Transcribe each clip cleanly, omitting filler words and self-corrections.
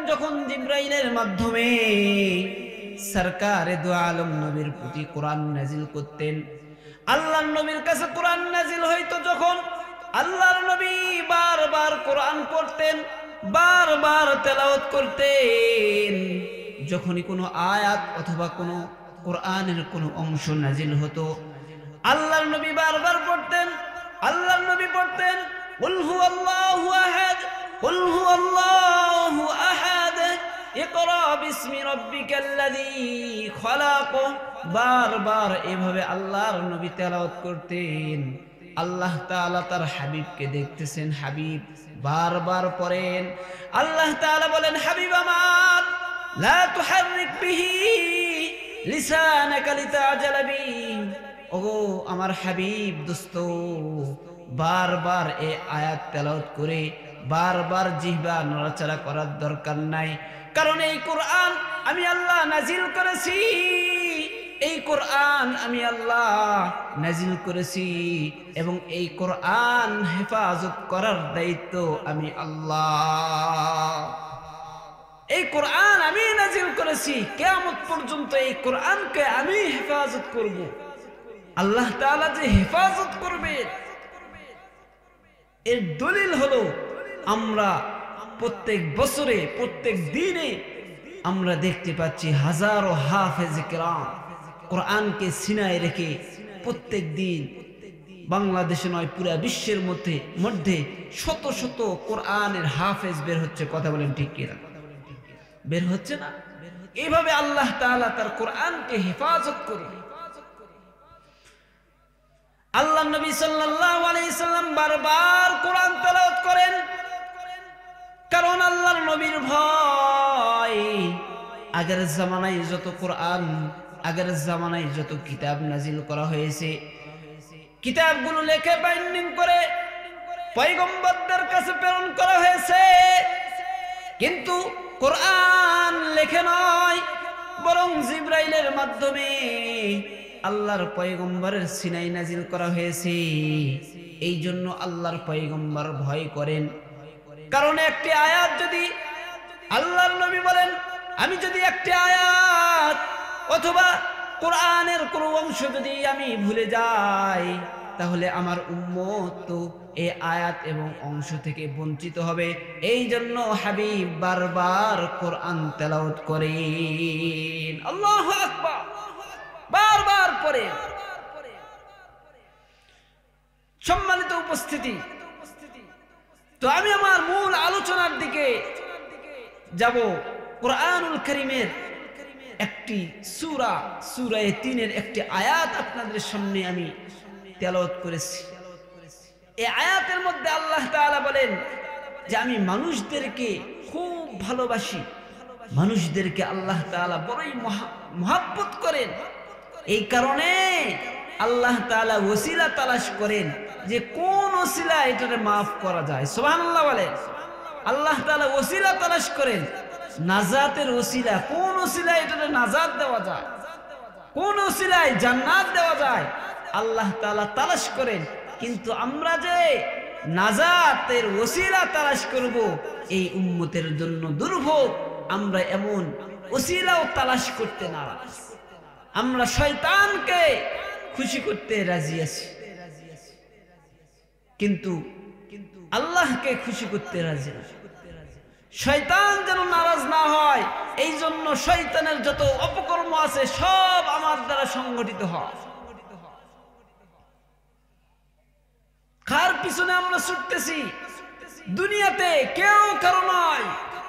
যখন জিবরাইলের মাধ্যমে সরকারে দু আলম নবীর প্রতি কোরআন নাজিল করতেন, আল্লাহর নবীর কাছে কোরআন নাজিল হইতো, যখন আল্লাহর নবী বারবার কোরআন পড়তেন, বারবার তেলাওয়াত করতেন, যখনই কোনো আয়াত অথবা কোনো কোরআনের কোনো অংশ নাজিল হতো, আল্লাহর নবী বারবার পড়তেন। আল্লাহর নবী পড়তেন কুল হুয়াল্লাহু আহাদ, কুল হুয়াল্লাহু আহাদ, ইকরা বিসমি রাব্বিকাল্লাযী খলাক। বারবার এভাবে আল্লাহর নবী তেলাওয়াত করতেন। আল্লাহ তাআলা তার হাবিবকে দেখতেছেন, হাবিব বারবার পড়েন। আল্লাহ তাআলা বলেন, হাবিব আমার, লা তুহাররিক বিহি লিসানাকা লিতাজালা বিহি। ওগো আমার হাবিব দোস্ত, বারবার এই আয়াত তেলাওয়াত করে বারবার জিহ্বা নড়াচড়া করার দরকার নাই, কারণ এই কোরআন আমি আল্লাহ নাজিল করেছি, এই কোরআন আমি আল্লাহ নাজিল করেছি, এবং এই কোরআন হেফাজত করার দায়িত্ব আমি আল্লাহ। এই কোরআন আমি নাজিল করেছি, কিয়ামত পর্যন্ত এই কোরআনকে আমি হেফাজত করব। আল্লাহ তাআলা যে হেফাজত করবে এর দলিল হলো আমরা প্রত্যেক বছরে প্রত্যেক দিনে আমরা দেখতে পাচ্ছি হাজারো হাফেজ কেরাম কোরআনকে সিনায় রেখে প্রত্যেক দিন বাংলাদেশে নয় পুরা বিশ্বের মধ্যে শত শত কোরআনের হাফেজ বের হচ্ছে। কথা বলেন ঠিক কিনা? বের হচ্ছে না? এইভাবে আল্লাহ তাআলা তার কোরআনকে হেফাজত করে। আল্লাহ নবী সাল্লাল্লাহু আলাইহি সাল্লাম বারবার কোরআন তেলাওয়াত করেন, কারণ আল্লাহর নবীর ভয় আগের জামানায় যত কোরআন, আগের জামানায় যত কিতাব নাজিল করা হয়েছে, কিতাবগুলো লেখে বাইন্ডিং করে পয়গম্বরদের কাছে প্রেরণ করা হয়েছে, কিন্তু কোরআন লেখে নয়, বরং জিবরাইলের মাধ্যমে আল্লাহর পয়গম্বরের সিনায় নাজিল করা হয়েছে। এই জন্য আল্লাহর পয়গম্বর ভয় করেন, কারণ একটি আয়াত যদি আল্লাহর নবী বলেন, আমি যদি একটি আয়াত অথবা কোরআনের কোনো অংশ যদি আমি ভুলে যাই, তাহলে আমার উম্মত তো এই আয়াত এবং অংশ থেকে বঞ্চিত হবে। এই জন্য হাবিব বারবার কোরআন তেলাওয়াত করেন। আল্লাহু আকবার, বারবার পড়ে। সম্মানিত উপস্থিতি, তো আমি আমার মূল আলোচনার দিকে যাব। কোরআনুল কারীমের একটি সূরা, সূরা ৩-এর একটি আয়াত আপনাদের সামনে আমি তেলাওয়াত করেছি। এই আয়াতের মধ্যে আল্লাহ তাআলা বলেন যে আমি মানুষদেরকে খুব ভালোবাসি, মানুষদেরকে আল্লাহ তাআলা বড়ই মহব্বত করেন। এই কারণে আল্লাহ তাআলা ওসিলা তালাশ করেন যে কোন ওসিলা এটারে মাফ করা যায়। সুবহানাল্লাহ বলেন। আল্লাহ তাআলা ওসিলা তালাশ করেন, নাজাতের ওসিলা, কোন ওসিলা এটারে নাজাত দেওয়া যায়, কোন ওসিলায় জান্নাত দেওয়া যায়, আল্লাহ তাআলা তালাশ করেন। কিন্তু আমরা যে নাজাতের ওসিলা তালাশ করব, এই উম্মতের জন্য দুর্ভোগ, আমরা এমন ওসিলাও তালাশ করতে নারাজ। আমরা শয়তানকে খুশি করতে রাজি আছি, কিন্তু আল্লাহকে খুশি করতে রাজি না। শয়তান যেন নারাজ না হয়, এই জন্য শয়তানের যত অপকর্ম আছে সব আমার দ্বারা সংগঠিত হয়। কার পিছনে আমরা ছুটতেছি? দুনিয়াতে কেউ কারো নয়,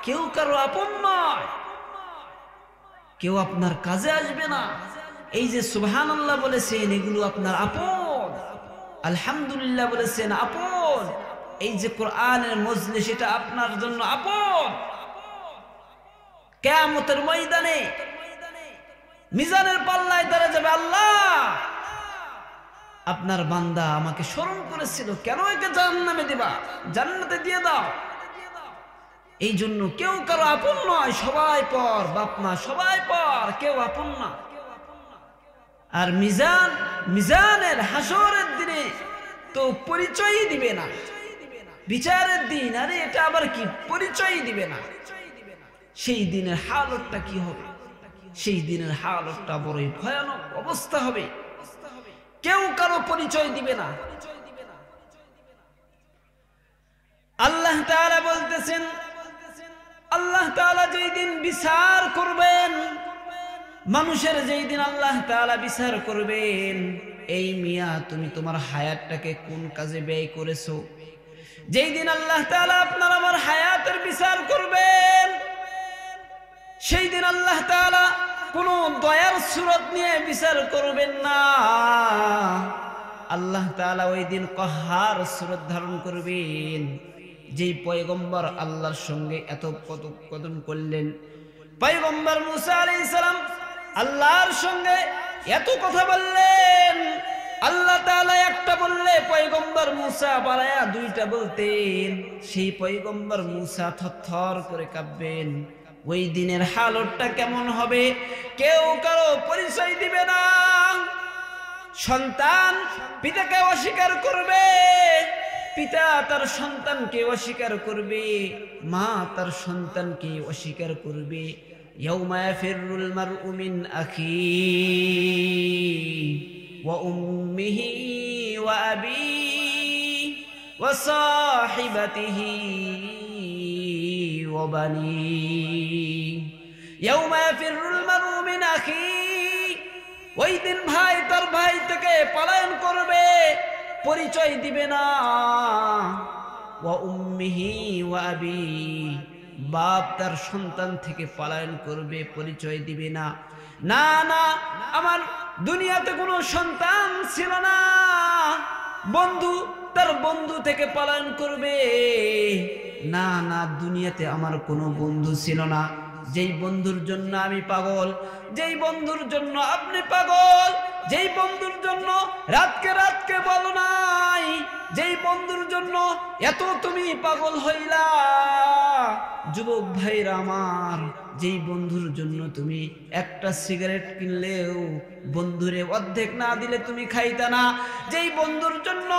কেউ কারো আপন নয়, কেউ আপনার কাজে আসবে না। এই যে সুবহানাল্লাহ বলেছেন, এগুলো আপনার আপন। আলহামদুলিল্লাহ বলেছেন, আপন। এই যে কোরআনের মজলিস, এটা আপনার জন্য আপন। কিয়ামতের ময়দানে মিজানের পাল্লায় দাঁড়া যাবে, আল্লাহ আপনার বান্দা আমাকে স্মরণ করেছিল, কেন একে জাহান্নামে দিবা, জান্নাতে দিয়ে দাও। এই জন্য কেউ কারো আপন নয়, সবাই পর, বাপ মা সবাই পর, কেউ আপন না। আর মিজানের হাসরের দিনে তো পরিচয়ই দিবে না, বিচারের দিন, আরে এটা আবার কি, পরিচয়ই দিবে না। সেই দিনের হালতটা কি হবে? সেই দিনের হালতটা বড়ই ভয়ানক অবস্থা হবে। কেউ কারো পরিচয় দিবে না। আল্লাহ তাআলা বলতেছেন, আল্লাহ তাআলা যেই দিন বিচার করবেন, মানুষের যেই দিন আল্লাহ তাআলা বিচার করবেন, এই মিয়া তুমি তোমার হায়াতটাকে কোন কাজে ব্যয় করেছো? যেই দিন আল্লাহ তাআলা আপনার আমার হায়াতের বিচার করবেন, সেই দিন আল্লাহ তাআলা কোনো দয়ার সুরত নিয়ে বিচার করবেন না। আল্লাহ তাআলা ওই দিন কহার সুরত ধারণ করবেন। যেই পয়গম্বর আল্লাহর সঙ্গে এত কথোপকথন করলেন, পয়গম্বর মুসা আলাইহিস সালাম আল্লাহর সঙ্গে এত কথা বললেন, আল্লাহ তাআলা একটা বললে পয়গম্বর মুসা বাড়ায়া দুইটা বলতেন, সেই পয়গম্বর মুসা থরথর করে কাঁপবেন। ওই দিনের হালতটা কেমন হবে? কেউ কারো পরিচয় দিবে না। সন্তান পিতাকে অস্বীকার করবে, পিতা তার সন্তানকে অস্বীকার করবে, মা তার সন্তানকে অস্বীকার করবে। ইয়াউমা ইয়াফিরুল মারউ মিন আখিহি ওয়া উম্মিহি ওয়া আবিহি ওয়া সাহিবাতিহি ওয়া বানিহি। ইয়াউমা ইয়াফিরুল মারউ মিন আখিহি, ওই দিন ভাই তার ভাই থেকে পলায়ন করবে, পরিচয় দিবে না। ওয়া উম্মিহি ওয়া আবিহি, বাপ তার সন্তান থেকে পলায়ন করবে, পরিচয় দিবে না। না না, আমার দুনিয়াতে কোনো সন্তান ছিল না। বন্ধু তার বন্ধু থেকে পলায়ন করবে, না না, দুনিয়াতে আমার কোনো বন্ধু ছিল না। যেই বন্ধুর জন্য আমি পাগল, যেই বন্ধুর জন্য আপনি পাগল, যেই বন্ধুর জন্য রাতকে রাতকে বলো নাই, যেই বন্ধুর জন্য এত তুমি পাগল হইলা, যুবক ভাইরা আমার, যেই বন্ধুর জন্য তুমি একটা সিগারেট কিনলেও বন্ধুরে অর্ধেক না দিলে তুমি খাইতা না, যেই বন্ধুর জন্য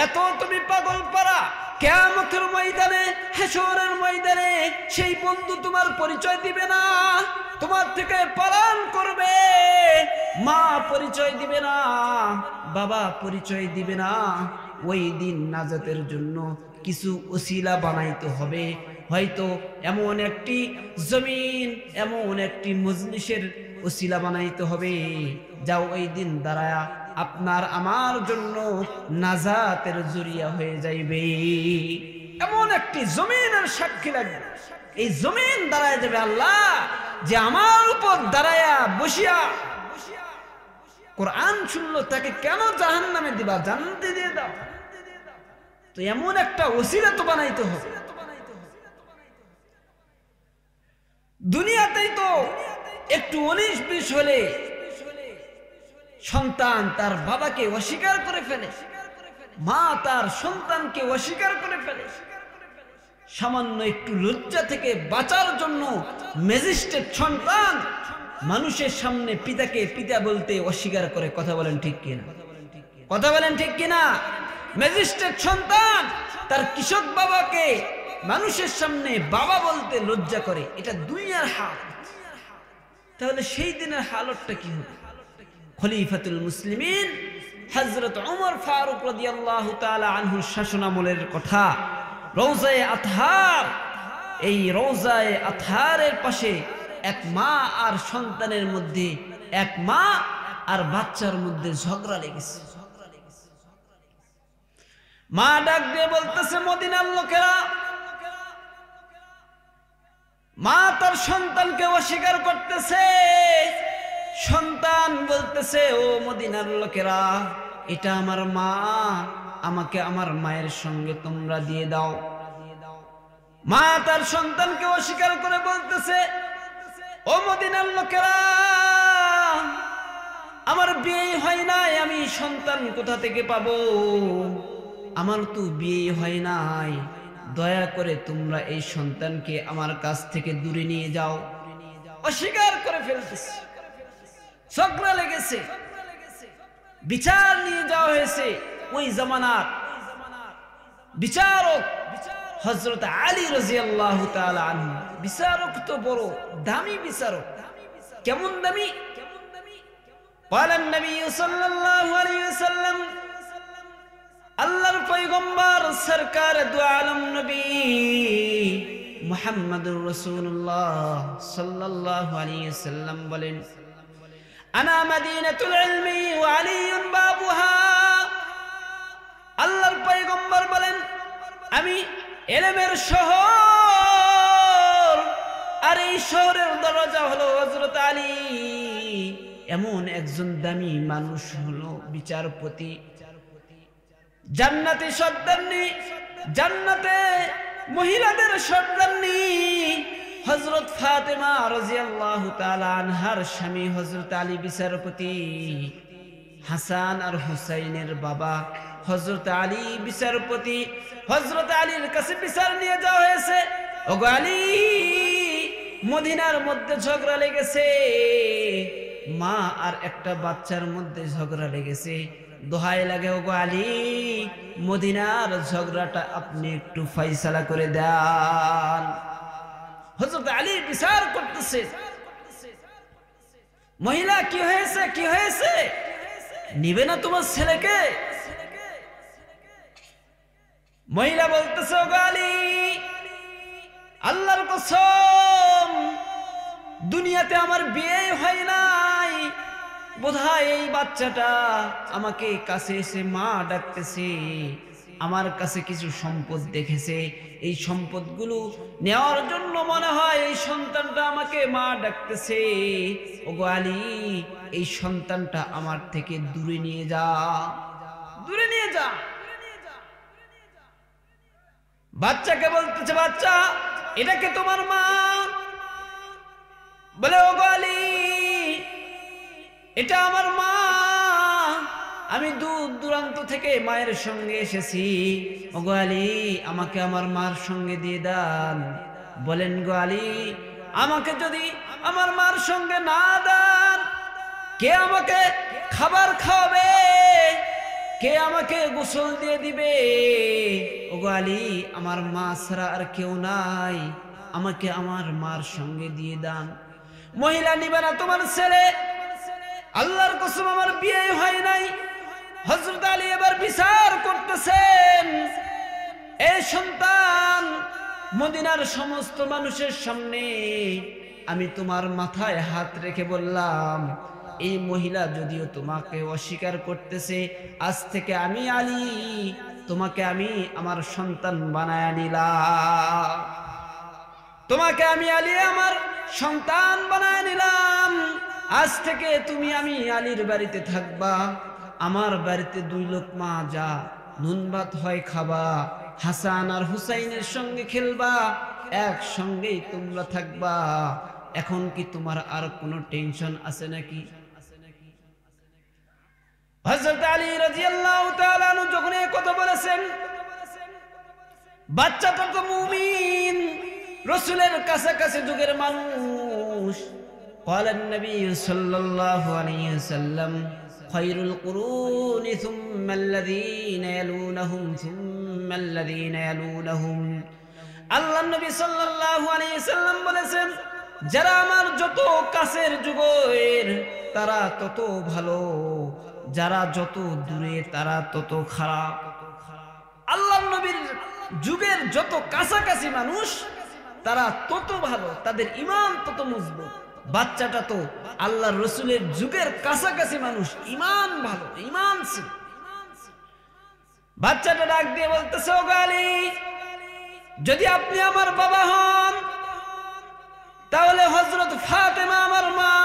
এত তুমি পাগল পারা, কিয়ামতের ময়দানে, হাশরের ময়দানে সেই বন্ধু তোমার পরিচয় দিবে না, তোমার থেকে পলায়ন করবে। মা পরিচয় দিবে না, বাবা পরিচয় দিবে না। ওই দিন নাজাতের জন্য কিছু ওসিলা বানাইতে হবে। হয়তো এমন একটি জমিন, এমন একটি মজলিসের ওসিলা বানাইতে হবে, যা ওই দিন দাঁড়ায়া আপনার আমার জন্য নাজাতের জরিয়া হয়ে যাইবে। এমন একটি জমিনের সাক্ষী লাগবে। এই জমিন দাঁড়ায় যাবে আল্লাহ যে আমার উপর দাঁড়ায়া বসিয়া কোরআন শুনলো, তাকে কেন জাহান্নামে দিবা, জান্নাতে দিয়ে দাও। তো এমন একটা ওসিলা তো বানাইতে হবে। দুনিয়াতেই তো একটু 19-20 হলে সন্তান তার বাবাকে অস্বীকার করে ফেলে, মা তার সন্তানকে অস্বীকার করে ফেলে। সামান্য একটু লজ্জা থেকে বাঁচার জন্য ম্যাজিস্ট্রেট সন্তান মানুষের সামনে পিতাকে পিতা বলতে অস্বীকার করে। কথা বলেন ঠিক কিনা? কথা বলেন ঠিক কিনা? ম্যাজিস্ট্রেট সন্তান তার কৃষক বাবাকে মানুষের সামনে বাবা বলতে লজ্জা করে। এটা দুনিয়ার হাল। তাহলে সেই দিনের হালতটা কি হবে? খলিফাতুল মুসলিমিন হযরত ওমর ফারুক রাদিয়াল্লাহু তাআলা আনহু শাসনামলের কথা। রওজায়ে আতহার, এই রওজায়ে আতহারের পাশে এক মা আর সন্তানের মধ্যে, এক মা আর বাচ্চার মধ্যে ঝগড়া লেগেছে। মা ডাক দিয়ে বলতেছে, মদিনার লোকেরা, মা তার সন্তানকে অস্বীকার করতেছে। সন্তান বলতেছে, ও মদিনার লোকেরা, এটা আমার মা, আমাকে আমার মায়ের সঙ্গে তোমরা দিয়ে দাও। মা তার সন্তানকে অস্বীকার করে বলতেছে, ও মদিনার লোকেরা, আমার বিয়ে হয় নাই, আমি সন্তান কোথা থেকে পাবো? আমার তো বিয়ে হয় নাই, দয়া করে তোমরা এই সন্তানকে আমার কাছ থেকে দূরে নিয়ে যাও। অস্বীকার করে ফেলতেছে। ঝগড়া লেগেছে, বিচার নিয়ে যাওয়া হয়েছে। ওই জামানার বিচারক হযরত আলী রাদিয়াল্লাহু তাআলা আনহু। বিচারক তো বড় দামি বিচারক। কেমন দামি? قال النبي صلى الله عليه وسلم আল্লাহর পয়গম্বর সরকার দু আলম নবী মুহাম্মদুর রাসূলুল্লাহ সাল্লাল্লাহু আলাইহি ওয়াসাল্লাম বলেন, আনা মাদিনাতুল ইলমি ওয়া আলিয়ুন বাবুহা। আল্লাহর পয়গম্বর বলেন, আমি ইলমের শহর, আর এই শহরের দরজা হলো হযরত আলী। এমন একজন দামি মানুষ হলো বিচারপতি। জান্নাতে সর্দারনি, জান্নাতে মহিলাদের সর্দারনি হযরত ফাতেমা রাদিয়াল্লাহু তাআলা আনহার স্বামী হযরত আলী বিচারপতি। হাসান আর হুসাইনের বাবা হযরত আলী বিচারপতি। হযরত আলীর কাছে বিচার নিয়ে যাওয়া হয়েছে। ওগো আলী, মদিনার মধ্যে ঝগড়া লেগেছে, মা আর একটা বাচ্চার মধ্যে ঝগড়া লেগেছে। দোহাই লাগে ওগো আলী, মদিনার ঝগড়াটা আপনি একটু ফয়সালা করে দেন। হযরত আলী বিচার করতেছে, মহিলা কি হয়েছে, কি হয়েছে, নিবে না তোমার ছেলেকে? মহিলা বলতেছে, ওগো আলী, আল্লাহর কসম, দুনিয়াতে আমার বিয়ে হয় নাই, বোধহয় এই বাচ্চাটা আমাকে কাছে এসে মা ডাকতেছে, আমার কাছে কিছু সম্পদ দেখেছে, এই সম্পদগুলো নেওয়ার জন্য মনে হয় এই সন্তানটা আমাকে মা ডাকতেছে। ওগো আলী, এই সন্তানটা আমার থেকে দূরে নিয়ে যা, দূরে নিয়ে যা। বাচ্চাকে বলতেছে, বাচ্চা, এটাকে তোমার মা? বলে, ওগো আলী, এটা আমার মা, আমি দূর দূরান্ত থেকে মায়ের সঙ্গে এসেছি। ওগো আলী, আমাকে আমার মার সঙ্গে দিয়ে দেন। বলেন, গো আলী, আমাকে যদি আমার মার সঙ্গে না দেন, কে আমাকে খাবার খাওয়াবে, কে আমাকে গোসল দিয়ে দিবে? ওগো আলী, আমার মা ছাড়া আর কেউ নাই, আমাকে আমার মার সঙ্গে দিয়ে দেন। মহিলা, নিবে না তোমার ছেলে? আল্লাহর কসম, আমার বিয়ে হয় নাই। হযরত আলী এবার বিচার করতেছেন, এই সন্তান মদিনার সমস্ত মানুষের সামনে আমি তোমার মাথায় হাত রেখে বললাম, এই মহিলা যদিও তোমাকে অস্বীকার করতেছে, আজ থেকে আমি আলী তোমাকে আমি আমার সন্তান বানায় নিলাম, তোমাকে আমি আলী আমার সন্তান বানায় নিলাম। আজ থেকে তুমি আমি আলীর বাড়িতে থাকবা, আমার বাড়িতে 2 লোকমা যা নুন ভাত হয় খাবা, হাসান আর হুসাইনের সঙ্গে খেলবা, একসঙ্গেই তোমরা থাকবা। এখন কি তোমার আর কোনো টেনশন আছে নাকি? হযরত আলী রাদিয়াল্লাহু তাআলা আনহু যখন এই কথা বলেছেন, বাচ্চাটা তো মুমিন, রাসূলের কাছাকাছি যুগের মানুষ। قال النبي صلى الله عليه وسلم خير القرون ثم الذين يلونهم ثم الذين يلونهم। আল্লাহ নবী সাল্লাল্লাহু আলাইহি ওয়াসাল্লাম বলেছেন, যারা আমার যত কাছের যুগের তারা তত ভালো, যারা যত দূরে তারা তত খারাপ। আল্লাহ নবীর যুগের যত কাছাকাছি মানুষ তারা তত ভালো, তাদের ঈমান তত মজবুত। বাচ্চাটা তো আল্লাহর রাসূলের যুগের কাছাকাছি মানুষ, ঈমান ভালো, ঈমান ছিল। বাচ্চাটা ডাক দিয়ে বলতেছে, ওগো আলী, যদি আপনি আমার বাবা হন, তাহলে হযরত ফাতেমা আমার মা,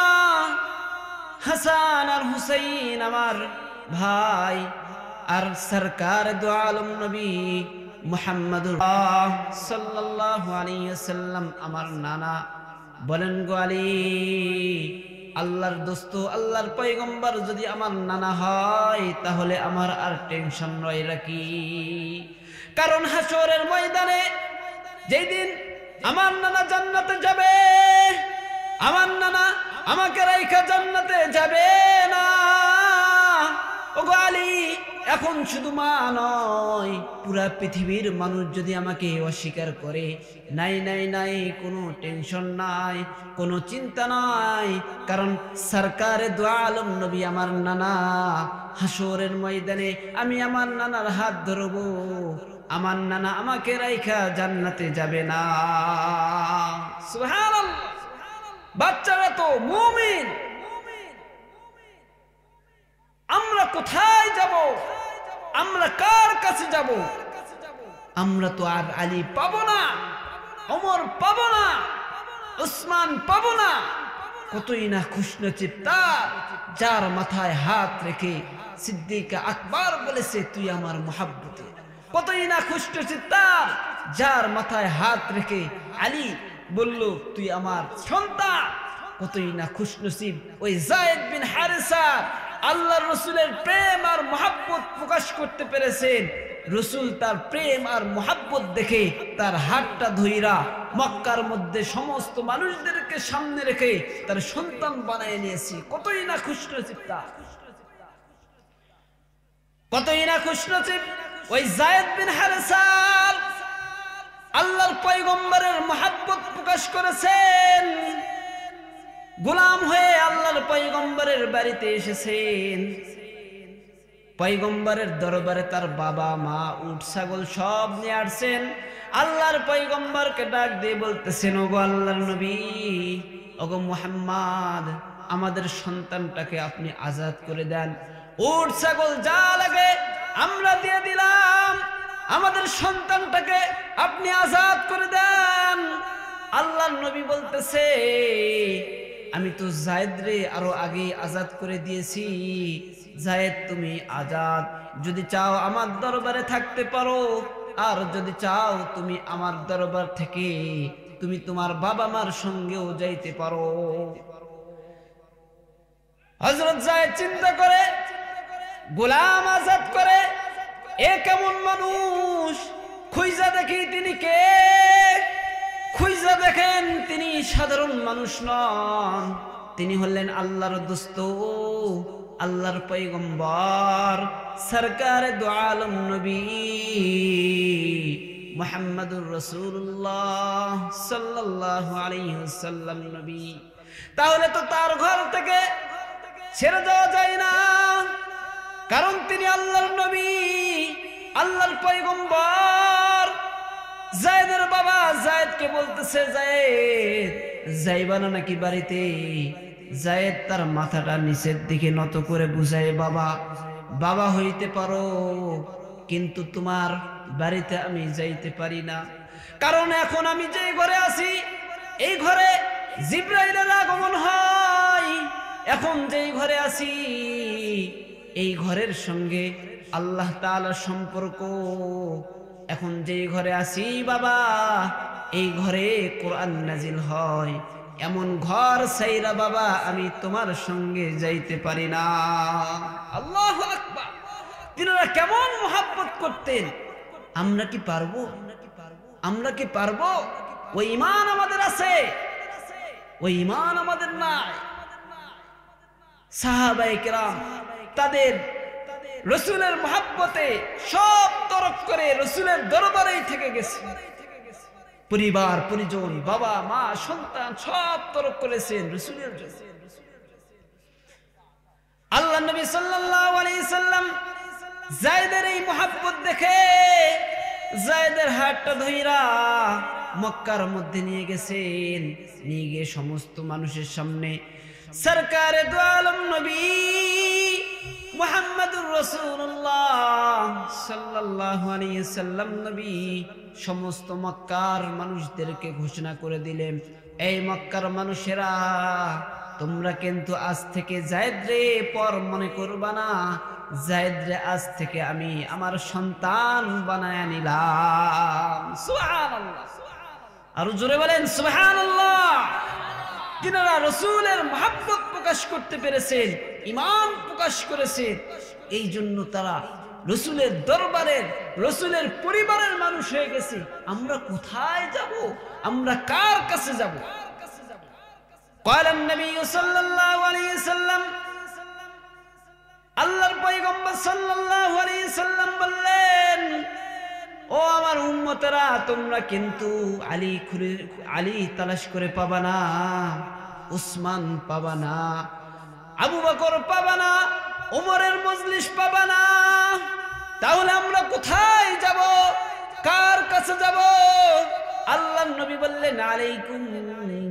হাসান আর হুসাইন আমার ভাই, আর সরকার দু আলম নবী মুহাম্মদুর সাল্লাল্লাহু আলাইহি ওয়াসাল্লাম আমার নানা। বলেন, গো আলী, আল্লাহর দোস্ত, আল্লাহর পয়গম্বর যদি আমার নানা হয়, তাহলে আমার আর টেনশন রয় রাখি। কারণ হাসরের ময়দানে যেই দিন আমার নানা জান্নাতে যাবে, আমার নানা আমাকে রাইখা জান্নাতে যাবে না। ওগো আলী, এখন শুধু মা নয়, পুরা পৃথিবীর মানুষ যদি আমাকে অস্বীকার করে, নাই নাই নাই, কোনো টেনশন নাই, কোনো চিন্তা নাই, কারণ সরকারে দু আলম নবী আমার নানা, হাসরের ময়দানে আমি আমার নানার হাত ধরবো, আমার নানা আমাকে রাইখা জান্নাতে যাবে না। সুবহানাল্লাহ। বাচ্চারা তো মুমিন। আমরা কোথায় যাব? আমরা কার কাছে যাব? আমরা তো আর আলী পাবো না, ওমর পাবো না, উসমান পাবো না। কতই না খুশনসিব তার, যার মাথায় হাত রেখে সিদ্দিক আকবর বলেছে তুই আমার মুহাব্বতে। কতই না খুশনসিব তার, যার মাথায় হাত রেখে আলী বলল তুই আমার সন্তান। কতই না খুশনসিব ওই যায়েদ বিন হারেসা, আল্লাহর রসুলের প্রেম আর মুহাব্বত প্রকাশ করতে পেরেছেন। রসুল তার প্রেম আর মুহাব্বত দেখে তার হাতটা ধইরা মক্কার মধ্যে সমস্ত মানুষদেরকে সামনে রেখে তার সন্তান বানিয়ে নিয়েছি। কতই না খুশনসিব তার, কতই না খুশনসিব ওই যায়েদ বিন হারেসা, আল্লাহর পয়গম্বরের মুহাব্বত প্রকাশ করেছেন। গোলাম হয়ে আল্লাহর পয়গম্বরের বাড়িতে এসেছেন। পয়গম্বরের দরবারে তার বাবা মা উট ছাগল সব নিয়ে আসছেন। আল্লাহর পয়গম্বরকে ডাক দিয়ে বলতেছেন, ওগো আল্লাহর নবী, ওগো মুহাম্মদ, আমাদের সন্তানটাকে আপনি আজাদ করে দেন। উট ছাগল যা লাগে আমরা দিয়ে দিলাম, আমাদের সন্তানটাকে আপনি আজাদ করে দেন। আল্লাহর নবী বলতেছে, আমি তো যায়েদ রে আরো আগে আজাদ করে দিয়েছি। যায়েদ তুমি আজাদ, যদি চাও আমার দরবারে থাকতে পারো, আর যদি চাও তুমি আমার দরবার থেকে তুমি তোমার বাবা মার সঙ্গেও যাইতে পারো। হযরত যায়েদ চিন্তা করে, গোলাম আজাদ করে, এ কেমন মানুষ? খুঁজা দেখি তিনি কে। খুঁজা দেখেন তিনি সাধারণ মানুষ নন, তিনি হলেন আল্লাহর দোস্ত, আল্লাহর পয়গম্বর, সরকারে দু আলম নবী মুহাম্মদুর রাসূলুল্লাহ সাল্লাল্লাহু আলাইহি ওয়াসাল্লাম নবী। তাহলে তো তার ঘর থেকে ছেড়ে যাওয়া যায় না, কারণ তিনি আল্লাহর নবী, আল্লাহর পয়গম্বর। যায়েদের বাবা যায়েদকে বলতেছে, যায়েদ যাইবা না নাকি বাড়িতে? যায়েদ তার মাথাটা নিচের দিকে নত করে বুঝায়, বাবা বাবা হইতে পারো, কিন্তু তোমার বাড়িতে আমি যাইতে পারি না, কারণ এখন আমি যে ঘরে আছি এই ঘরে জিবরাইলের আগমন হয়। এখন যেই ঘরে আছি এই ঘরের সঙ্গে আল্লাহ তাআলার সম্পর্ক। এখন যেই ঘরে আছি বাবা, এই ঘরে কোরআন নাজিল হয়, এমন ঘর সাইরা বাবা আমি তোমার সঙ্গে যাইতে পারি না। আল্লাহু আকবার। তিনারা কেমন মুহাব্বত করতেন, আমরা কি পারবো? আমরা কি পারবো? ওই ঈমান আমাদের আছে, ওই ঈমান আমাদের নাই। সাহাবায়ে কেরাম তাদের রসুলের মুহাব্বতে সব তরক করে রসুলের দরবারেই থেকে গেছে। পরিবার পরিজন, বাবা মা সন্তান সব তরক করেছেন রসুলের জন্য। আল্লাহ নবী সাল্লাল্লাহু আলাইহি সাল্লাম যায়েদের এই মুহাব্বত দেখে যায়েদের হাতটা ধইরা মক্কার মধ্যে নিয়ে গেছেন। নিয়ে গিয়ে সমস্ত মানুষের সামনে সরকারে দু আলম নবী মুহাম্মদুর রাসূলুল্লাহ সাল্লাল্লাহু আলাইহি সাল্লাম নবী সমস্ত মক্কার মানুষদেরকে ঘোষণা করে দিলেন, এই মক্কার মানুষেরা, তোমরা কিন্তু আজ থেকে যায়েদ রে পর মনে করবা না, যায়েদ রে আজ থেকে আমি আমার সন্তান বানায়া নিলাম। সুবহানাল্লাহ। আর জোরে বলেন সুবহানাল্লাহ। তিনারা রসুলের মুহাব্বত প্রকাশ করতে পেরেছেন, ঈমান প্রকাশ করেছেন, এই জন্য তারা রসুলের দরবারের, রসুলের পরিবারের মানুষ হয়ে গেছে। আমরা কোথায় যাব? আমরা কার কাছে যাব? قال النبي صلى الله عليه وسلم আল্লাহর পয়গম্বর সাল্লাল্লাহু আলাইহি সাল্লাম বললেন, ও আমার উম্মতেরা, তোমরা কিন্তু আলী তালাশ করে পাবা না, উসমান পাবা না, আবু বকর পাবা না, ওমরের মজলিস পাবা না। তাহলে আমরা কোথায় যাব? কার কাছে যাব? আল্লাহর নবী বললেন, আলাইকুম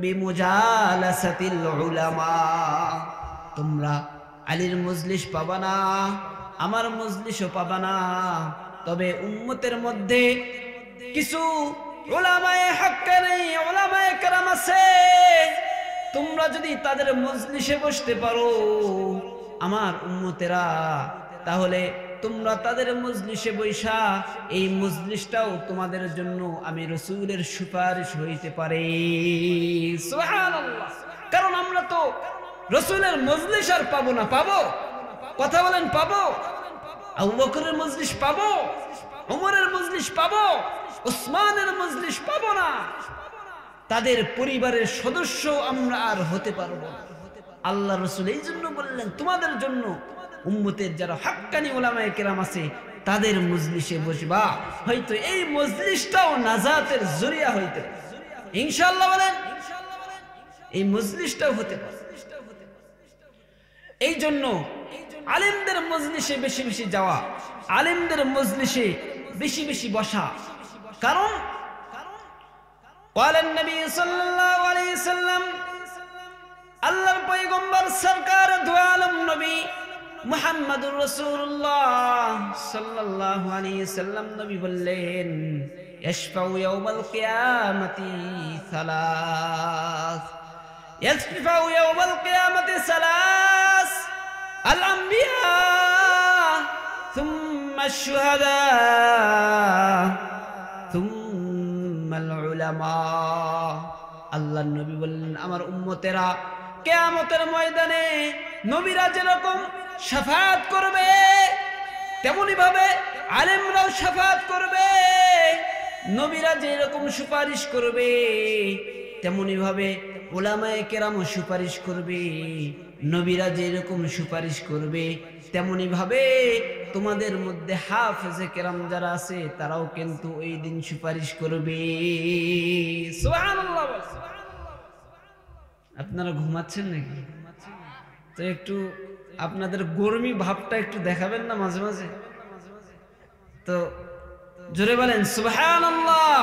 বিমুজালাসাতিল উলামা। তোমরা আলীর মজলিস পাবা না, আমার মজলিসও পাবা না। তবে উম্মতের মধ্যে কিছু উলামায়ে হাক্কানি, উলামায়ে কেরাম আছে, তোমরা যদি তাদের মজলিসে বসতে পারো আমার উম্মতেরা, তাহলে তোমরা তাদের মজলিসে বৈশা এই মজলিসটাও তোমাদের জন্য আমি রাসূলের সুপারিশ হইতে পারে। সুবহানাল্লাহ। কারণ আমরা তো রাসূলের মজলিস আর পাবো না। পাবো? কথা বলেন, পাবো? আবু বকরের মজলিস পাবো, ওমরের মজলিস পাবো, উসমানের মজলিস পাবো না। তাদের পরিবারের সদস্য আমরা আর হতে পারবো না। আল্লাহ রাসূল এই জন্য বললেন, তোমাদের জন্য উম্মতের যারা হাক্কানি উলামায়ে কেরাম আছে তাদের মজলিসে বসবা। হয়তো এই মজলিসটাও নাজাতের জরিয়া হইতে পারে। ইনশাআল্লাহ বলেন, এই মজলিসটাও হতে পারে। এই জন্য আলেমদের মজলিসে বেশি বেশি যাওয়া, আলেমদের মজলিসে বেশি বেশি বসা। কারণ বলেন নবী সাল্লাল্লাহু আলাইহি সাল্লাম, আল্লাহর পয়গম্বর সরকার দু আলম নবী মুহাম্মদুর রাসূলুল্লাহ সাল্লাল্লাহু আলাইহি সাল্লাম নবী বললেন, ইয়াশফাউ ইয়াউমাল কিয়ামাতি সালাস, ইয়াশফাউ ইয়াউমাল কিয়ামাতি সালাস, আল আম্বিয়া থুম্মা আশ-শুহাদা থুম্মা আল উলামা। আল্লাহর নবী বললেন, আমার উম্মতেরা কিয়ামতের ময়দানে নবীরা যেরকম শাফাআত করবে তেমনি ভাবে আলেমরাও শাফাআত করবে। নবীরা যেরকম সুপারিশ করবে তেমনি ভাবে উলামায়ে কেরামও সুপারিশ করবে। নবীরা যেরকম সুপারিশ করবে তেমনি ভাবে তোমাদের মধ্যে হাফেজে কেরাম যারা আছে তারাও কিন্তু ওই দিন সুপারিশ করবে। সুবহানাল্লাহ। আপনারা ঘুমাচ্ছেন নাকি? তো একটু আপনাদের গরমি ভাবটা একটু দেখাবেন না মাঝে মাঝে? তো জোরে বলেন সুবহানাল্লাহ।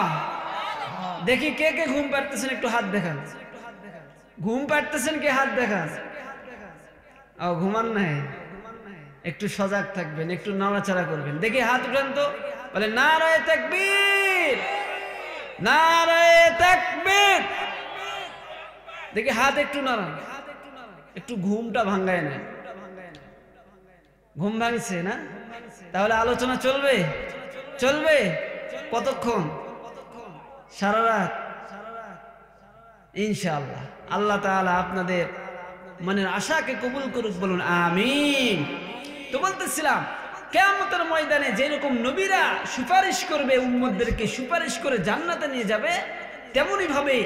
দেখি কে কে ঘুম পাড়তেছেন, একটু হাত দেখান। ঘুম পাড়তেছেন কে? হাত দেখান। ও ঘুমান নাই, একটু সজাগ থাকবেন, একটু নাড়াচাড়া করবেন। দেখি হাত উঠান তো। বলে নারায়ে তাকবীর, নারায়ে তাকবীর। দেখি হাত একটু নাড়ান, একটু ঘুমটা ভাঙ্গায় না। ঘুম ভাঙছে না? তাহলে আলোচনা চলবে? চলবে। কতক্ষণ? সারা রাত ইনশাআল্লাহ। আল্লাহ তাআলা আপনাদের মনের আশাকে কবুল করুক, বলুন আমিন। তো বলতেছিলাম, কিয়ামতের ময়দানে যেরকম নবীরা সুপারিশ করবে, উম্মতদেরকে সুপারিশ করে জান্নাতে নিয়ে যাবে, তেমনি ভাবে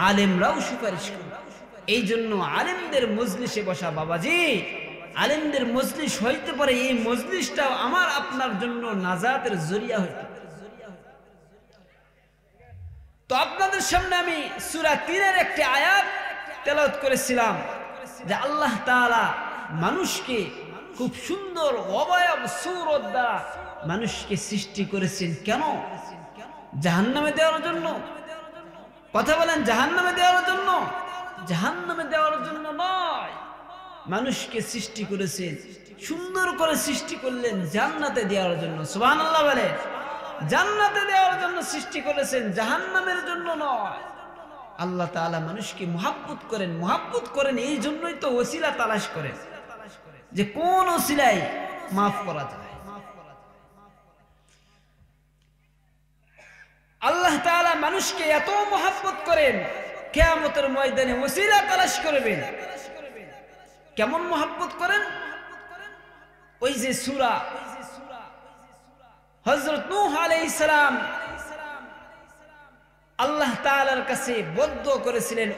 আলেমরাও সুপারিশ করবে। এই জন্য আলেমদের মজলিসে বসা বাবাজি, আলেমদের মজলিস হইতে পারে এই মজলিসটাও আমার আপনার জন্য নাজাতের জরিয়া হইতে পারে। তো আপনাদের সামনে আমি সূরা ৩-এর একটি আয়াত তেলাওয়াত করেছিলাম যে আল্লাহ তাআলা মানুষকে খুব সুন্দর অবয়ব সূরত দ্বারা মানুষকে সৃষ্টি করেছেন। কেন? জাহান্নামে দেওয়ার জন্য। কথা বলেন, জাহান্নামে দেওয়ার জন্য? জাহান্নামে দেওয়ার জন্য নয়। মানুষকে সৃষ্টি করেছেন, সুন্দর করে সৃষ্টি করলেন জান্নাতে দেওয়ার জন্য। সুবহানাল্লাহ বলে। জান্নাতে দেওয়ার জন্য সৃষ্টি করেছেন, জাহান্নামের জন্য নয়। আল্লাহ তাআলা মানুষকে মুহাব্বত করেন, মুহাব্বত করেন এই জন্যই তো ওসিলা তালাশ করেন যে কোন ওসিলায় মাফ করা যায়। আল্লাহ তাআলা মানুষকে এত মুহাব্বত করেন, কিয়ামতের ময়দানে ওসিলা তালাশ করবেন। কেমন মুহাব্বত করেন? ওই যে সূরা হযরত নূহ আলাইহিস সালাম আল্লাহ তাআলার কাছে বদ্ধ করেছিলেন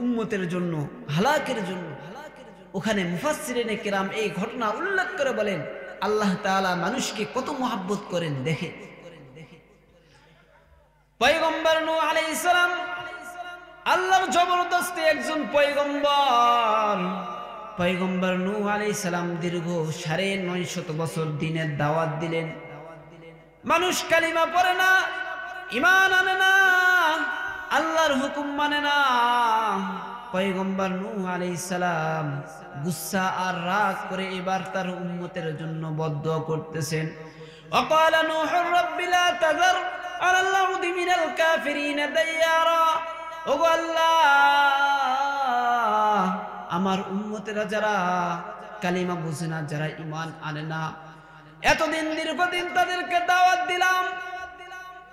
উম্মতের জন্য, হালাকের জন্য। ওখানে মুফাসসিরিনে কিরাম এই ঘটনা উল্লেখ করে বলেন আল্লাহ তাআলা মানুষকে কত মহব্বত করেন দেখে। পয়গম্বর নূহ আলাইহিস সালাম আল্লাহর জবরদস্তি একজন পয়গম্বর। পয়গম্বর নূহ আলাইহিস সালাম দীর্ঘ 950 বছর দ্বীনের দাওয়াত দিলেন। মানুষ কালিমা পড়ে না, ঈমান আনে না, আল্লাহর হুকুম মানে না। পয়গম্বর নূহ আলাইহিস সালাম গুসা আর রাগ করে এবার তার উম্মতের জন্য বদদুয়া করতেছেন। ওয়াকালা নূহ রাব্বি লা তাযার আলাল আরদি মিনাল কাফিরিন দাইয়ারা। ওগো আল্লাহ, আমার উম্মতেরা যারা কালিমা বুঝে না, যারা ঈমান আনে না, এতদিন দীর্ঘদিন তাদেরকে দাওয়াত দিলাম,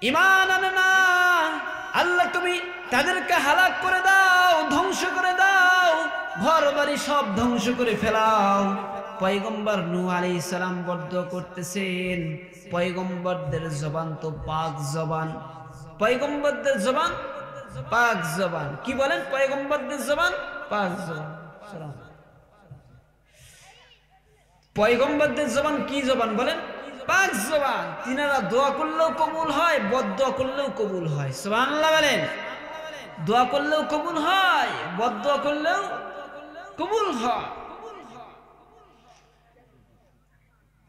ঈমান আনে না, আল্লাহ তুমি তাদেরকে হালাক করে দাও, ধ্বংস করে দাও, ঘর বাড়ি সব ধ্বংস করে ফেলাও। পয়গম্বর নূহ আলাইহিস সালাম বদদুয়া করতেছেন। পয়গম্বরদের জবান তো পাক জবান, পয়গম্বরদের জবান পাক জবান। কি বলেন? পয়গম্বরদের জবান পাক জবান। পয়গম্বরদের জবান কি জবান বলেন? পাক জবান। তিনারা দোয়া করলেও কবুল হয়, বদদুয়া করলেও কবুল হয়। সুবহানাল্লাহ বলেন। দোয়া করলেও কবুল হয়, বদদুয়া করলেও কবুল হয়।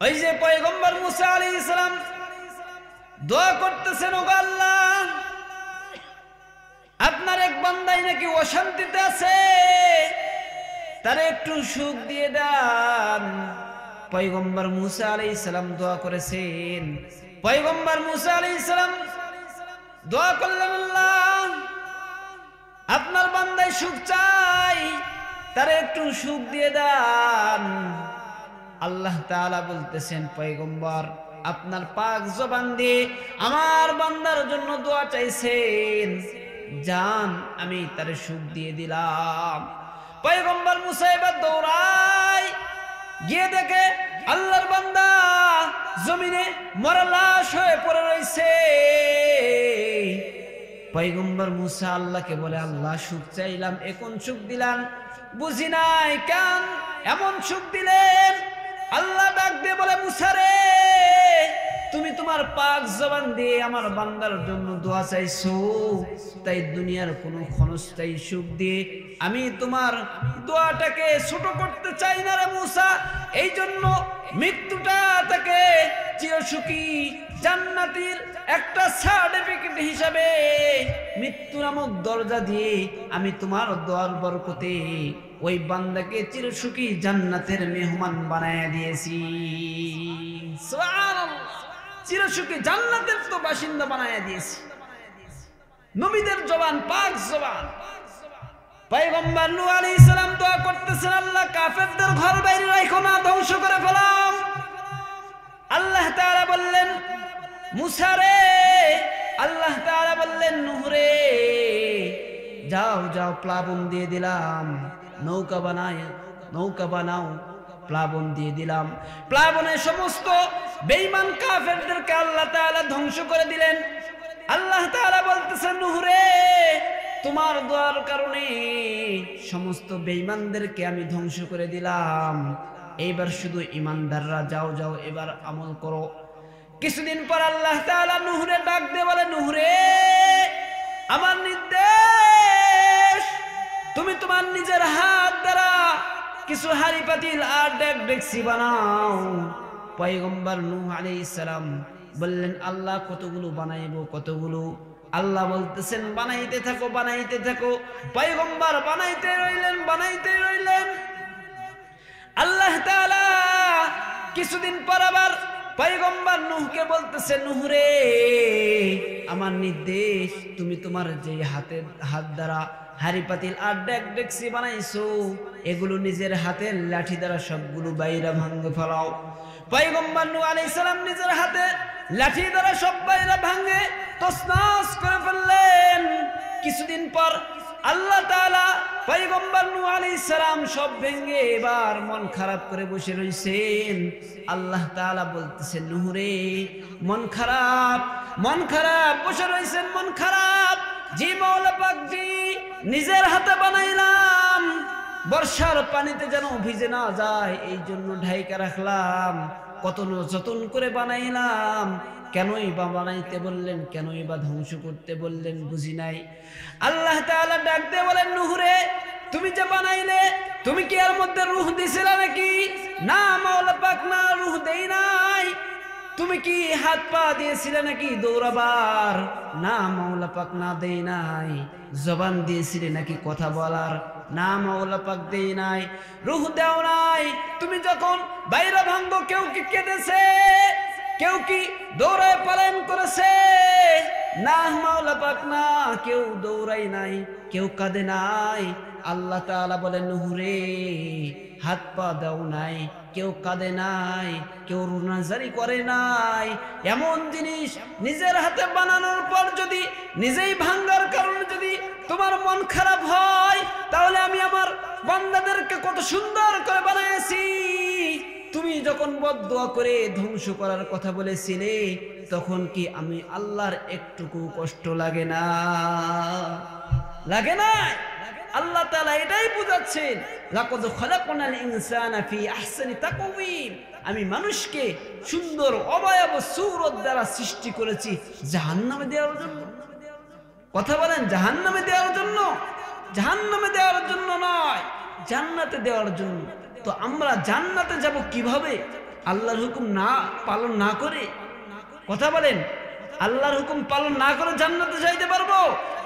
ওই যে পয়গম্বর মুসা আলাইহিস সালাম দোয়া করতেছেন, ওগো আল্লাহ, আপনার এক বান্দাই নাকি অশান্তিতে আছে, তারে একটু সুখ দিয়ে দেন। পয়গম্বর মুসা আলাইহিস সালাম দোয়া করেছেন। পয়গম্বর মুসা আলাইহিস সালাম দোয়া করলেন, আল্লাহ, আপনার বান্দায় সুখ চাই, তারে একটু সুখ দিয়ে দেন। আল্লাহ তাআলা বলতেছেন, পয়গম্বর আপনার পাক জবান দিয়ে আমার বান্দার জন্য দোয়া চাইছেন, যান আমি তারে সুখ দিয়ে দিলাম। পয়গম্বর মুসা এবার দৌড়ায় গিয়ে দেখে আল্লাহর বান্দা জমিনে মরা লাশ হয়ে পড়ে রয়েছে। পয়গম্বর মুসা আল্লাহকে বলে, আল্লাহ সুখ চাইলাম, এখন সুখ দিলাম, বুঝি নাই কেন এমন সুখ দিলেন। আল্লাহ ডাক দিয়ে বলে, মুসা রে, তুমি তোমার পাক জবান দিয়ে আমার বান্দার জন্য দোয়া চাইছো, তাই দুনিয়ার কোনো ক্ষণস্থায়ী সুখ দিয়ে আমি তোমার দোয়াটাকে ছোট করতে চাই না রে মুসা। এই জন্য মৃত্যুটা তাকে চিরসুখী জান্নাতের একটা সার্টিফিকেট হিসাবে মৃত্যু নামক দরজা দিয়ে আমি তোমার দোয়ার বরকতে ওই বান্দাকে চিরসুখী জান্নাতের মেহমান বানায় দিয়েছি। সুবহানাল্লাহ, চিরসুখী জান্নাতের তো বাসিন্দা বানায় দিয়েছি। নবীদের জবান পাক জবান। পয়গম্বর নূহ আলাইহিস সালাম দোয়া করতেছেন, আল্লাহ কাফেরদের ঘর বাইরে রাখো না, ধ্বংস করে ফেলাও। আল্লাহ তাআলা বললেন, মুসা রে, আল্লাহ তাআলা বললেন, নূহ রে, যাও যাও, প্লাবন দিয়ে দিলাম, নৌকা বানাও, প্লাবন দিয়ে দিলাম। প্লাবনে সমস্ত বেঈমান কাফেরদেরকে আল্লাহ তাআলা ধ্বংস করে দিলেন। আল্লাহ তাআলা বলতেছেন, নূহ রে, তোমার দোয়ার কারণে সমস্ত বেঈমানদেরকে আমি ধ্বংস করে দিলাম। এইবার শুধু ঈমানদাররা যাও যাও, এবার আমল করো। কিছুদিন পর আল্লাহ তাআলা নূহ রে ডাক দিয়ে বলে, নূহ রে, আমার নির্দেশ, তুমি তোমার নিজের হাত দ্বারা কিছু হাড়ি পাতিল আর ডেকচি বানাও। পয়গম্বর নূহ আলাইহিস সালাম বললেন, আল্লাহ কতগুলো বানাইবো, কতগুলো? আল্লাহ বলতেছেন, বানাইতে থাকো, বানাইতে থাকো। পয়গম্বর বানাইতে রইলেন। আল্লাহ তাআলা কিছুদিন পর আবার পয়গম্বর নূহকে বলতেছেন, নূহ রে, আমার নির্দেশ, তুমি তোমার যে হাত দ্বারা হাড়ি পাতিল আর ডেকচি বানাইছো, এগুলো নিজের হাতের লাঠি দ্বারা সবগুলো বাইরে ভাঙে ফেলাও। পয়গম্বর নূহ আলাইহিস সালাম নিজের হাতে লাঠি দ্বারা সব বাইরে ভাঙে তছনছ করে ফেললেন। কিছুদিন পর আল্লাহ তাআলা পয়গম্বর নূহ আলাইহিস সালাম সব ভেঙে এবার মন খারাপ করে বসে রইছেন। আল্লাহ তাআলা বলতেছেন, নূহ রে, মন খারাপ বসে রইছেন, মন খারাপ। জি মওলা পাক জি, নিজের হাতে বানাইলাম, বর্ষার পানিতে যেন ভিজে না যায় এই জন্য ঢাইকা রাখলাম। কত যতন করে বানাইলাম, কেনই বা বানাইতে বললেন, কেনই বা ধ্বংস করতে বললেন বুঝি নাই। আল্লাহ তাআলা ডাক দিয়ে বলেন, নূহ রে, তুমি যে বানাইলে, তুমি কি এর মধ্যে রূহ দিছিলে নাকি? না মাওলা পাক, না, রূহ দেই নাই। তুমি কি হাত পা দিয়েছিলে নাকি দৌড়াবার? না মাওলা পাক, না দেই নাই। জবান দিয়েছিলে নাকি কথা বলার? না মাওলা পাক, দেই নাই। রূহ দেও নাই। তুমি যখন বাইরে ভাঙ্গো, কেউ কি কেঁদেছে? কেউ কি দৌড়ায় পালন করেছে? না মাওলা পাক, না, কেউ দৌড়াই নাই, কেউ কাঁদে নাই। আল্লাহ তাআলা বলেন, নূহ রে, হাত পা দাও নাই, কেউ কাঁদে নাই, কেউ রুনাজারি করে নাই। এমন জিনিস নিজের হাতে বানানোর পর যদি নিজেই ভাঙ্গার কারণে যদি তোমার মন খারাপ হয়, তাহলে আমি আমার বান্দাদেরকে কত সুন্দর করে বানাইছি। তুমি যখন বদদুয়া করে ধ্বংস করার কথা বলেছিলে, তখন কি আমি আল্লাহর একটুকু কষ্ট লাগে না? লাগে না? আল্লাহ তাআলা এটাই বুঝাচ্ছেন, লাকাদ খালাকনাল ইনসানা ফি আহসানি তাকওয়িম। আমি মানুষকে সুন্দর অবয়ব সূরত দ্বারা সৃষ্টি করেছি জাহান্নামে দেওয়ার জন্য। কথা বলেন, জাহান্নামে দেওয়ার জন্য? জাহান্নামে দেওয়ার জন্য নয়, জান্নাতে দেওয়ার জন্য। তো আমরা জান্নাতে যাব কিভাবে? আল্লাহর হুকুম না পালন না করে? কথা বলেন, আল্লাহর হুকুম পালন না করে জান্নাতে যাইতে পারবো,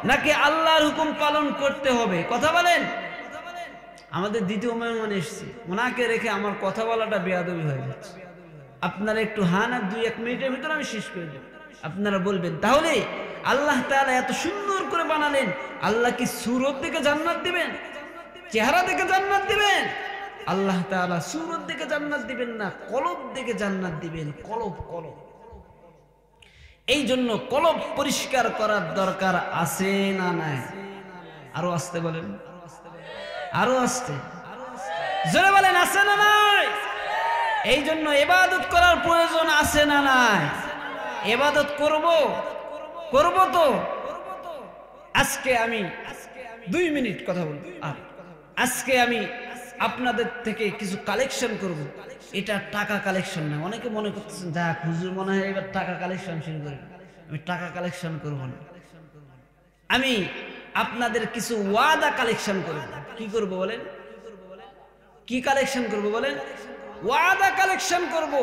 নাকি আল্লাহর হুকুম পালন করতে হবে? কথা বলেন। আমাদের দ্বিতীয় মেহমান এসেছে, ওনাকে রেখে আমার কথা বলাটা বেয়াদবি হয়ে যাচ্ছে। আপনারা একটু হান, আর 2-1 মিনিটের ভিতরে আমি শেষ করে দেব। আপনারা বলবেন, তাহলে আল্লাহ তাআলা এত সুন্দর করে বানালেন, আল্লাহ কি সূরত দেখে জান্নাত দিবেন? চেহারা দেখে জান্নাত দিবেন? আল্লাহ তাআলা সূরত দেখে জান্নাত দিবেন না, কলব দেখে জান্নাত দিবেন। কলব, কলব। এই জন্য কলব পরিষ্কার করার দরকার আছে না নাই? আরো আসতে বলেন, আরো আসতে, জোরে বলেন, আছে না নাই? এই জন্য ইবাদত করার প্রয়োজন আছে না নাই? ইবাদত করব, করব তো। আজকে আমি 2 মিনিট কথা বলবো। আজকে আমি আপনাদের থেকে কিছু কালেকশন করব। এটা টাকা কালেকশন না। অনেকে মনে করতেছেন, যাক হুজুর মনে হয় এবার টাকা কালেকশন শুরু করবে। আমি টাকা কালেকশন করব না, আমি আপনাদের কিছু ওয়াদা কালেকশন করব। কি করব বলেন? কি কালেকশন করব বলেন? ওয়াদা কালেকশন করব।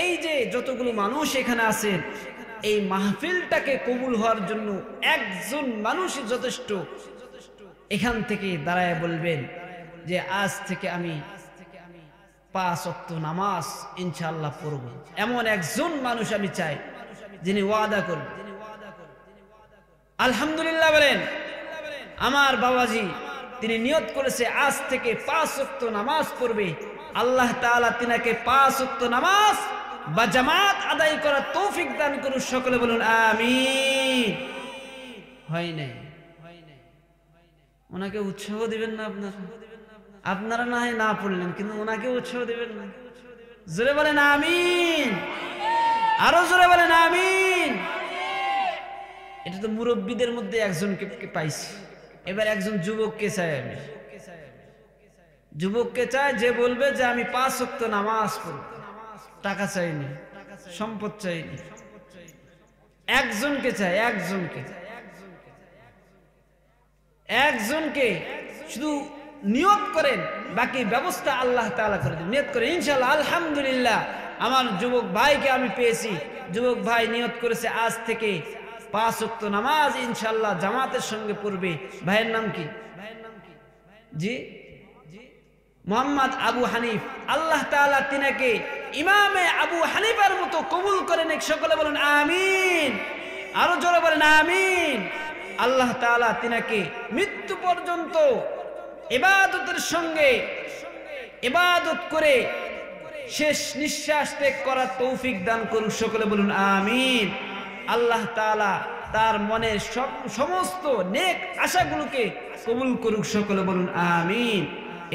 এই যে যতগুলো মানুষ এখানে আছেন, এই মাহফিলটাকে কবুল হওয়ার জন্য একজন মানুষই যথেষ্ট। এখান থেকে দাঁড়ায় বলবেন যে আজ থেকে আমি 5 ওয়াক্ত নামাজ ইনশাআল্লাহ পড়ব। এমন একজন মানুষ আমি চাই যিনি ওয়াদা করবেন। আলহামদুলিল্লাহ বলেন। আমার বাবাজি তিনি নিয়ত করেছে আজ থেকে 5 ওয়াক্ত নামাজ পড়বে। আল্লাহ তাআলা তিনাকে 5 ওয়াক্ত নামাজ বা জামাত আদায় করার তৌফিক দান করুন। সকলে বলুন আমিন। হয় নাই? ওনাকে উৎসাহ দিবেন না আপনারা? আপনারা না হয় না পড়লেন, কিন্তু ওনাকে উৎসাহ দিবেন না? জোরে বলেন আমিন। আরো জোরে বলেন আমিন। এটা তো মুরব্বীদের মধ্যে একজনকে পাইছি, এবার একজন যুবককে চাই আমি। যুবককে চাই যে বলবে যে আমি 5 ওয়াক্ত নামাজ পড়ব, টাকা চাইনি, সম্পদ চাইনি। একজনকে চাই, একজনকে শুধু নিয়ত করেন, বাকি ব্যবস্থা আল্লাহ তাআলা করে দেন। নিয়ত করেন ইনশাআল্লাহ। আলহামদুলিল্লাহ আমার যুবক ভাইকে আমি পেয়েছি। যুবক ভাই নিয়ত করেছে আজ থেকে 5 ওয়াক্ত নামাজ ইনশাআল্লাহ জামাতের সঙ্গে পড়বে। ভাইয়ের নাম কি? জি, মোহাম্মদ আবু হানিফ। আল্লাহ তাআলা তিনাকে ইমামে আবু হানিফার মতো কবুল করেন। সকলে বলেন আমিন। আরো জোরে বলেন আমিন। আল্লাহ তাআলা তিনাকে মৃত্যু পর্যন্ত ইবাদতের সঙ্গে ইবাদত করে শেষ নিঃশ্বাস ত্যাগ করার তৌফিক দান করুন। সকলে বলুন আমিন। আল্লাহ তাআলা তার মনের সমস্ত নেক আশাগুলোকে কবুল করুক। সকলে বলুন আমিন।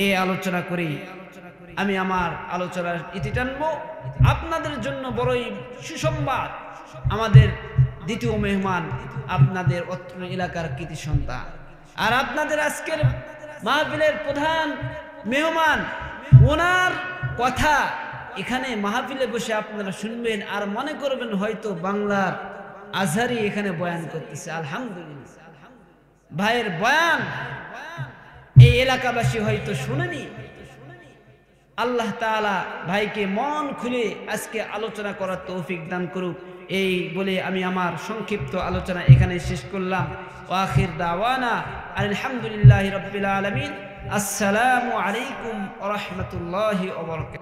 এই আলোচনা করি আমি আমার আলোচনার ইতি টানবো। আপনাদের জন্য বড়ই সুসংবাদ, আমাদের দ্বিতীয় মেহমান আপনাদের অত্র এলাকার কৃতি সন্তান। আর আপনাদের আজকের মাহফিলের প্রধান মেহমান, ওনার কথা এখানে মাহফিলে বসে আপনারা শুনবেন আর মনে করবেন হয়তো বাংলার আজহারি এখানে বয়ান করতেছে। আলহামদুলিল্লাহ, ভাইয়ের বয়ান এই এলাকাবাসী হয়তো শুনেনি। আল্লাহ তাআলা ভাইকে মন খুলে আজকে আলোচনা করার তৌফিক দান করুক। এই বলে আমি আমার সংক্ষিপ্ত আলোচনা এখানে শেষ করলাম। ওয়াখির দাওয়ানা আলহামদুলিল্লাহি রাব্বিল আলামিন। আসসালামু আলাইকুম ওয়া রাহমাতুল্লাহি ওয়া বারাকাতুহু।